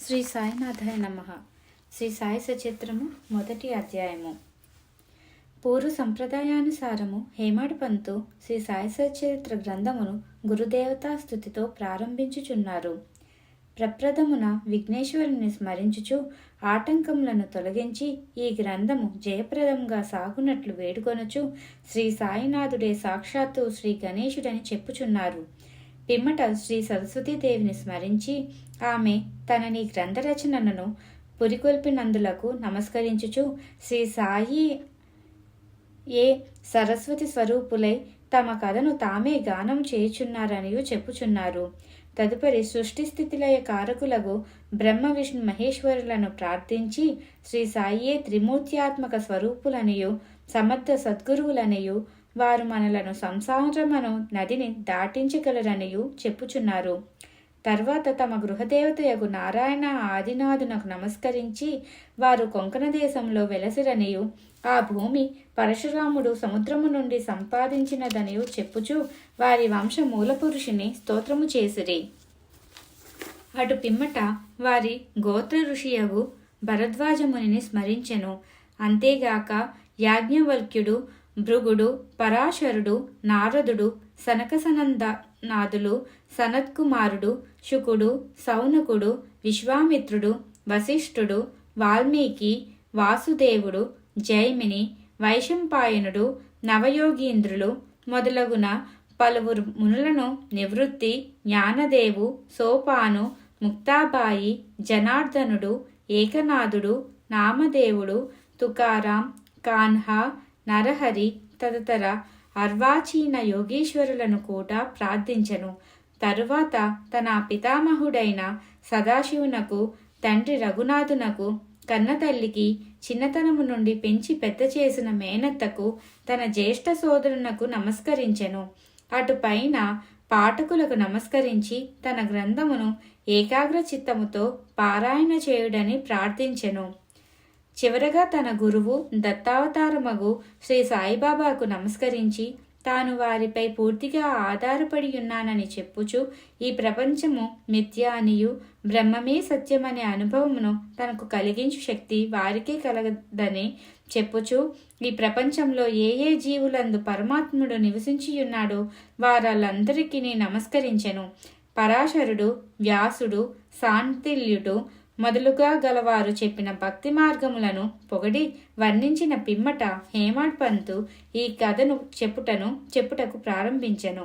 శ్రీ సాయినాథాయ నమః. శ్రీ సాయి సచిత్రము మొదటి అధ్యాయము. పూర్వ సంప్రదాయానుసారము హేమాడ్ పంతు శ్రీ సాయి సచరిత్ర గ్రంథమును గురుదేవతా స్థుతితో ప్రారంభించుచున్నారు. ప్రప్రథమున విఘ్నేశ్వరుని స్మరించుచు ఆటంకములను తొలగించి ఈ గ్రంథము జయప్రదంగా సాగునట్లు వేడుకొనుచు శ్రీ సాయినాథుడే సాక్షాత్తు శ్రీ గణేశుడని చెప్పుచున్నారు. పిమ్మట శ్రీ సరస్వతీదేవిని స్మరించి ఆమె తనని గ్రంథరచనను పురికొల్పినందులకు నమస్కరించుచు శ్రీ సాయి ఏ సరస్వతి స్వరూపులై తమ కథను తామే గానం చేయుచున్నారనియు చెప్పుచున్నారు. తదుపరి సృష్టి స్థితిలయ కారకులకు బ్రహ్మ విష్ణు మహేశ్వరులను ప్రార్థించి శ్రీ సాయియే త్రిమూర్త్యాత్మక స్వరూపులనియు సమర్థ సద్గురువులనియు వారు మనలను సంసారమను నదిని దాటించగలరనియు చెప్పుచున్నారు. తర్వాత తమ గృహదేవతయగు నారాయణ ఆదినాథునకు నమస్కరించి వారు కొంకణ దేశంలో వెలసిరనియు ఆ భూమి పరశురాముడు సముద్రము నుండి సంపాదించినదనియు చెప్పుచు వారి వంశ మూలపురుషుని స్తోత్రము చేసిరి. అటు పిమ్మట వారి గోత్ర ఋషియగు భరద్వాజమునిని స్మరించెను. అంతేగాక యాజ్ఞవల్క్యుడు, భృగుడు, పరాశరుడు, నారదుడు, సనకసనందనాథులు, సనత్కుమారుడు, శుకుడు, సౌనకుడు, విశ్వామిత్రుడు, వశిష్ఠుడు, వాల్మీకి, వాసుదేవుడు, జైమిని, వైశంపాయనుడు, నవయోగీంద్రులు మొదలగున పలువురు మునులను నివృత్తి, జ్ఞానదేవు, సోపాను, ముక్తాబాయి, జనార్దనుడు, ఏకనాథుడు, నామదేవుడు, తుకారాం, కాన్హా, నరహరి తదితర అర్వాచీన యోగీశ్వరులను కూడా ప్రార్థించెను. తరువాత తన పితామహుడైన సదాశివునకు, తండ్రి రఘునాథునకు, కన్నతల్లికి, చిన్నతనము నుండి పెంచి పెద్ద చేసిన మేనత్తకు, తన జ్యేష్ఠ సోదరునకు నమస్కరించెను. అటుపైన పాఠకులకు నమస్కరించి తన గ్రంథమును ఏకాగ్ర చిత్తముతో పారాయణ చేయుడని ప్రార్థించెను. చివరగా తన గురువు దత్తావతారమగు శ్రీ సాయిబాబాకు నమస్కరించి తాను వారిపై పూర్తిగా ఆధారపడి ఉన్నానని చెప్పుచు ఈ ప్రపంచము మిథ్య అనియు బ్రహ్మమే సత్యమనే అనుభవమును తనకు కలిగించు శక్తి వారికే కలగదని చెప్పుచు ఈ ప్రపంచంలో ఏ ఏ జీవులందు పరమాత్ముడు నివసించియున్నాడో వారందరికీ నమస్కరించెను. పరాశరుడు, వ్యాసుడు, శాంతిల్యుడు మొదలుగా గలవారు చెప్పిన భక్తి మార్గములను పొగడి వర్ణించిన పిమ్మట హేమాడ్ పంతు ఈ కథను చెప్పుటకు ప్రారంభించెను.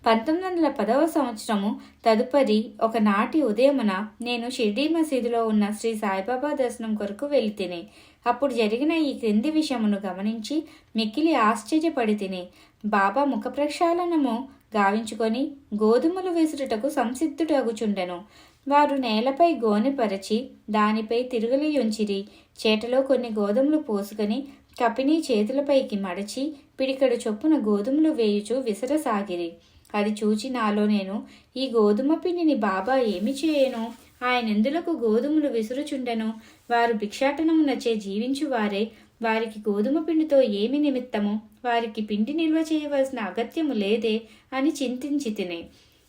1910వ సంవత్సరము తదుపరి ఒకనాటి ఉదయమున నేను షిర్డీ మసీదులో ఉన్న శ్రీ సాయిబాబా దర్శనం కొరకు వెళితిని. అప్పుడు జరిగిన ఈ క్రింది విషయమును గమనించి మిక్కిలి ఆశ్చర్యపడి తిని. బాబా ముఖ ప్రక్షాళనము గావించుకొని గోధుమలు విసురుటకు సంసిద్ధుడగుచుండెను. వారు నేలపై గోనెపరచి దానిపై తిరుగులియుంచిరి. చేటలో కొన్ని గోధుమలు పోసుకొని కపిని చేతులపైకి మడచి పిడికడు చొప్పున గోధుమలు వేయుచు విసరసాగిరి. అది చూచి నాలో నేను, ఈ గోధుమ పిండిని బాబా ఏమి చేయను? ఆయనెందులకు గోధుమలు విసురుచుండెను? వారు భిక్షాటనమునచే జీవించువారే, వారికి గోధుమ పిండితో ఏమి నిమిత్తము? వారికి పిండి నిల్వ చేయవలసిన అగత్యము లేదే అని చింతించి తినే.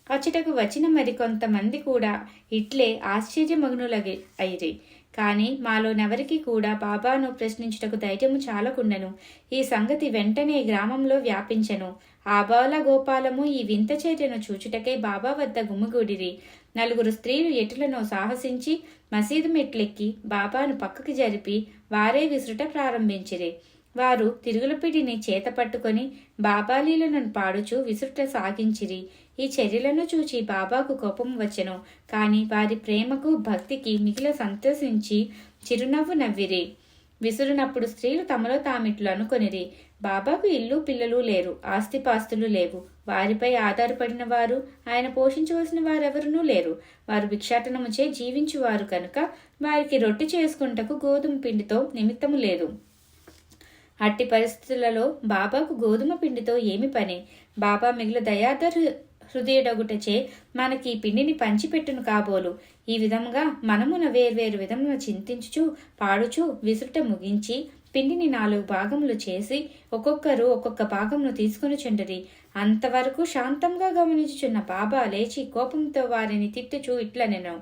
అచ్చటకు వచ్చిన మరికొంతమంది కూడా ఇట్లే ఆశ్చర్యమగ్నులగి అయిరి. కాని మాలోనెవరికి కూడా బాబాను ప్రశ్నించుటకు ధైర్యము చాలకుండెను. ఈ సంగతి వెంటనే గ్రామంలో వ్యాపించెను. ఆబాల గోపాలము ఈ వింత చర్యను చూచుటకై బాబా వద్ద గుమిగూడిరి. 4 స్త్రీలు ఎటులను సాహసించి మసీదు మెట్లెక్కి బాబాను పక్కకి జరిపి వారే విసురుట ప్రారంభించిరి. వారు తిరుగులపిడిని చేత పట్టుకొని బాబాలీలను పాడుచు విసురుట సాగించిరి. ఈ చర్యలను చూచి బాబాకు కోపం వచ్చెను. కాని వారి ప్రేమకు భక్తికి మిగిల సంతోషించి చిరునవ్వు నవ్విరి. విసురునప్పుడు స్త్రీలు తమలో తామిట్లు అనుకొనిరి, బాబాకు ఇల్లు పిల్లలు లేరు, ఆస్తిపాస్తులు లేవు, వారిపై ఆధారపడిన వారు, ఆయన పోషించవలసిన వారెవరూ లేరు. వారు భిక్షాటనముచే జీవించువారు కనుక వారికి రొట్టె చేసుకుంటకు గోధుమ పిండితో నిమిత్తము లేదు. అట్టి పరిస్థితులలో బాబాకు గోధుమ పిండితో ఏమి పని? బాబా మిగిలిన దయాధర హృదయుడగుటచే మనకి ఈ పిండిని పంచిపెట్టును కాబోలు. ఈ విధముగా మనమున వేర్వేరు విధమున చింతించుచు పాడుచు విసురుట ముగించి పిండిని 4 భాగములు చేసి ఒక్కొక్కరు ఒక్కొక్క భాగమును తీసుకుని చుండరి. అంతవరకు శాంతంగా గమనించుచున్న బాబా లేచి కోపంతో వారిని తిట్టుచూ ఇట్లనెను,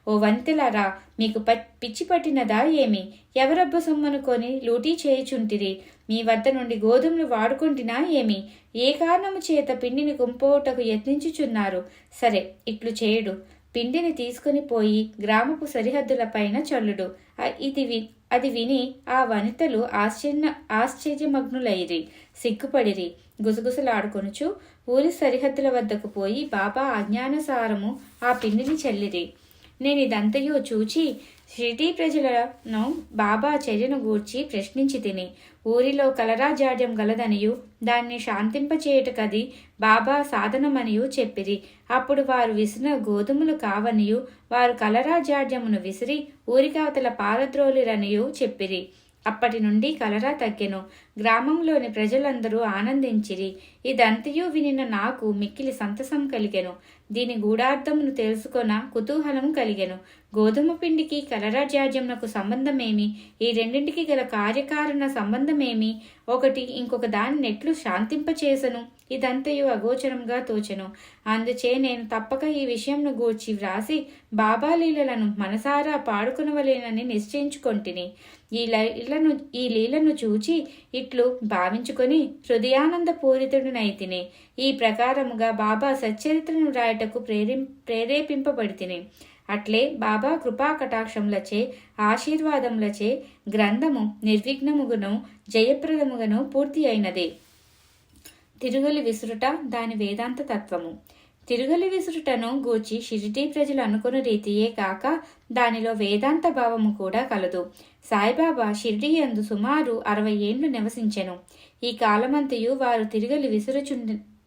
ఓ వంతెలారా, మీకు పిచ్చి పట్టినదా ఏమి? ఎవరబ్బ సొమ్మనుకొని లూటీ చేయుచుంటిరి? మీ వద్ద నుండి గోధుమలు వాడుకుంటున్నా ఏమి? ఏ కారణము చేత పిండిని కుంపోటకు యత్నించుచున్నారు? సరే, ఇట్లు చేయుడు, పిండిని తీసుకుని పోయి గ్రామపు సరిహద్దులపైన చల్లుడు. అది విని ఆ వనితలు ఆశ్చర్యమగ్నులైరి, సిగ్గుపడిరి. గుసగుసలాడుకొనుచు ఊరి సరిహద్దుల వద్దకు పోయి బాబా ఆజ్ఞానుసారము ఆ పిండిని చల్లిరి. నేనిదంతయు చూచి షిరిడీ ప్రజలను బాబా చర్యను గూర్చి ప్రశ్నించి తిని, ఊరిలో కలరా జాడ్యం గలదనియు దాన్ని శాంతింపచేయుటకది బాబా సాధనమనియు చెప్పిరి. అప్పుడు వారు విసిరిన గోధుమలు కావనియు వారు కలరా జాడ్యమును విసిరి ఊరికవతల పారద్రోలిరనియు చెప్పిరి. అప్పటి నుండి కలరా తగ్గెను. గ్రామంలోని ప్రజలందరూ ఆనందించిరి. ఇదంతయు వినిన నాకు మిక్కిలి సంతసం కలిగెను. దీని గూఢార్థమును తెలుసుకొన కుతూహలం కలిగెను. గోధుమ పిండికి కలరా జాడ్యమునకు సంబంధమేమి? ఈ రెండింటికి గల కార్యకారణ సంబంధమేమి? ఒకటి ఇంకొక దాని నెట్లు శాంతింపచేసను? ఇదంతయు అగోచరంగా తోచెను. అందుచే నేను తప్పక ఈ విషయంను గూర్చి వ్రాసి బాబా లీలలను మనసారా పాడుకొనవలేనని నిశ్చయించుకొంటిని. ఈ లీలను చూచి ఇట్లు భావించుకొని హృదయానంద పూరితుడినైతిని. ఈ ప్రకారముగా బాబా సచ్చరిత్రను రాయటకు ప్రేరేపింపబడితిని. అట్లే బాబా కృపా కటాక్షములచే ఆశీర్వాదములచే గ్రంథము నిర్విఘ్నముగును జయప్రదముగను పూర్తి అయినదే. తిరుగలి విసురుట దాని వేదాంత తత్వము. తిరుగలి విసురుటను గూర్చి షిరిడీ ప్రజలు అనుకున్న రీతియే కాక దానిలో వేదాంత భావము కూడా కలదు. సాయిబాబా షిరిడీ యందు సుమారు 60 ఏండ్లు నివసించెను. ఈ కాలమంతయు వారు తిరుగలి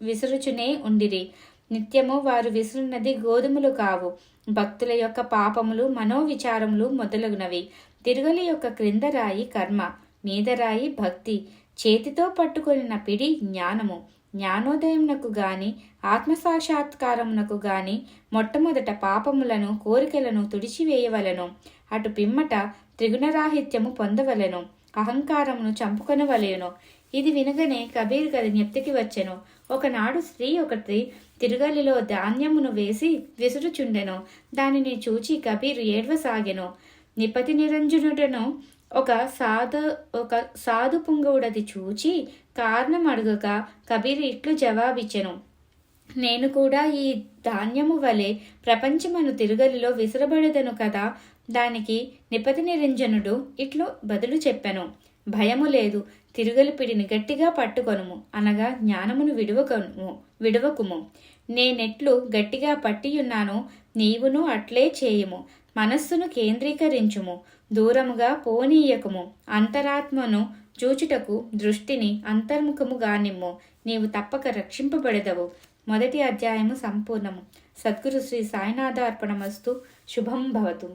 విసురుచునే ఉండిరి. నిత్యము వారు విసురున్నది గోధుమలు కావు, భక్తుల యొక్క పాపములు, మనోవిచారములు మొదలగునవి. తిరుగలి యొక్క క్రింద రాయి కర్మ, మీద రాయి భక్తి. చేతితో పట్టుకొనిన పిడి జ్ఞానము. జ్ఞానోదయమునకు గాని ఆత్మసాక్షాత్కారమునకు గాని మొట్టమొదట పాపములను కోరికలను తుడిచివేయవలను. అటు పిమ్మట త్రిగుణరాహిత్యము పొందవలెను. అహంకారమును చంపుకొనవలెను. ఇది వినగనే కబీర్ గది జ్ఞప్తికి వచ్చెను. ఒకనాడు స్త్రీ ఒకటి తిరుగలిలో ధాన్యమును వేసి విసురుచుండెను. దానిని చూచి కబీర్ ఏడ్వసాగెను. నిపతి నిరంజనుడను ఒక సాధు పుంగవుడది చూచి కారణం అడుగగా కబీర్ ఇట్లు జవాబిచ్చెను, నేను కూడా ఈ ధాన్యము వలె ప్రపంచమను తిరుగలిలో విసరబడెదను కదా. దానికి నిపతి నిరంజనుడు ఇట్లు బదులు చెప్పెను, భయము లేదు, తిరుగలి పిడిని గట్టిగా పట్టుకొనుము, అనగా జ్ఞానమును విడువకుము. నేనెట్లు గట్టిగా పట్టియున్నానో నీవును అట్లే చేయుము. మనస్సును కేంద్రీకరించుము, దూరముగా పోనీయకుము. అంతరాత్మను చూచుటకు దృష్టిని అంతర్ముఖము గానిమ్ము. నీవు తప్పక రక్షింపబడెదవు. మొదటి అధ్యాయము సంపూర్ణము. సద్గురు శ్రీ సాయినాథార్పణమస్తు. శుభం భవతు.